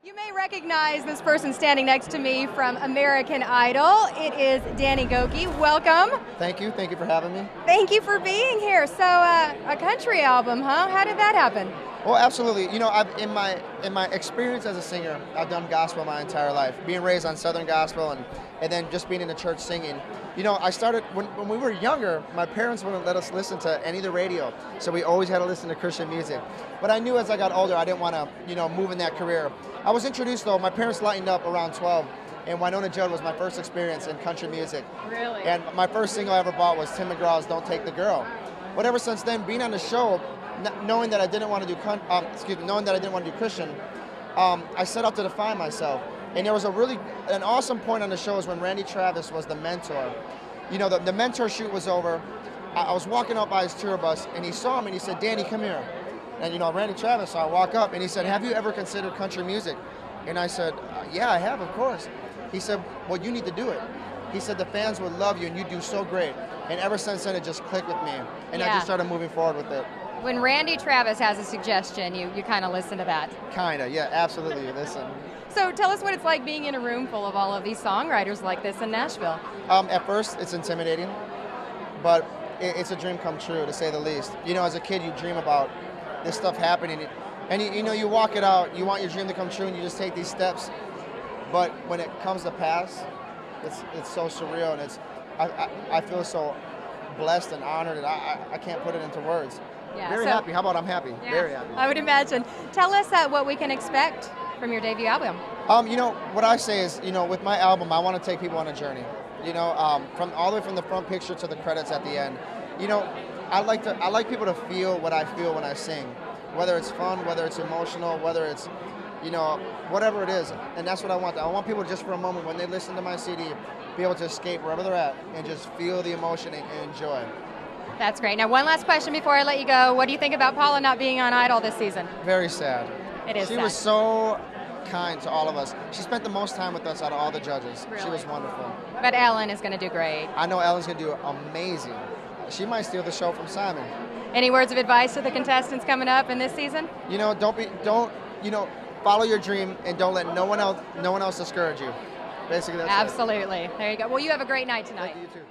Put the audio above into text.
You may recognize this person standing next to me from American Idol. It is Danny Gokey. Welcome. Thank you for having me. Thank you for being here. So, a country album, huh? How did that happen? Well, absolutely. You know, in my experience as a singer, I've done gospel my entire life. Being raised on Southern gospel and then just being in the church singing. You know, I started when we were younger. My parents wouldn't let us listen to any of the radio, so we always had to listen to Christian music. But I knew as I got older, I didn't want to, move in that career. I was introduced though. My parents lightened up around 12, and Wynonna Judd was my first experience in country music. Really? And my first single I ever bought was Tim McGraw's "Don't Take the Girl." But ever since then, being on the show, knowing that I didn't want to do knowing that I didn't want to do Christian, I set out to define myself. And there was an awesome point on the show is when Randy Travis was the mentor. You know, the mentor shoot was over. I was walking up by his tour bus, and he saw me, and he said, "Danny, come here." And, Randy Travis, so I walk up, and he said, "Have you ever considered country music?" And I said, "Yeah, I have, of course." He said, "Well, you need to do it." He said, "The fans would love you, and you do so great." And ever since then, it just clicked with me, and I just started moving forward with it. When Randy Travis has a suggestion, you kind of listen to that. Kinda, yeah, absolutely, listen. So tell us what it's like being in a room full of all of these songwriters like this in Nashville. At first, it's intimidating, but it's a dream come true, to say the least. You know, as a kid, you dream about this stuff happening, and you walk it out. You want your dream to come true, and you just take these steps. But when it comes to pass, it's so surreal, and I feel so blessed and honored, and I can't put it into words. Yeah, Very happy. How about I'm happy? Yeah, Very happy. I would imagine. Tell us what we can expect from your debut album. What I say is, with my album, I want to take people on a journey. From all the way from the front picture to the credits at the end. I like people to feel what I feel when I sing, whether it's fun, whether it's emotional, whether it's, whatever it is. And that's what I want. I want people just for a moment when they listen to my CD, be able to escape wherever they're at and just feel the emotion and enjoy. That's great. Now, one last question before I let you go. What do you think about Paula not being on Idol this season? Very sad. It is She sad. was so kind to all of us. She spent the most time with us out of all the judges. Really? She was wonderful. But Ellen is going to do great. I know Ellen's going to do amazing. She might steal the show from Simon. Any words of advice to the contestants coming up in this season? Follow your dream and don't let no one else discourage you. Basically, that's it. Absolutely. There you go. Well, you have a great night tonight. Thank you, you too.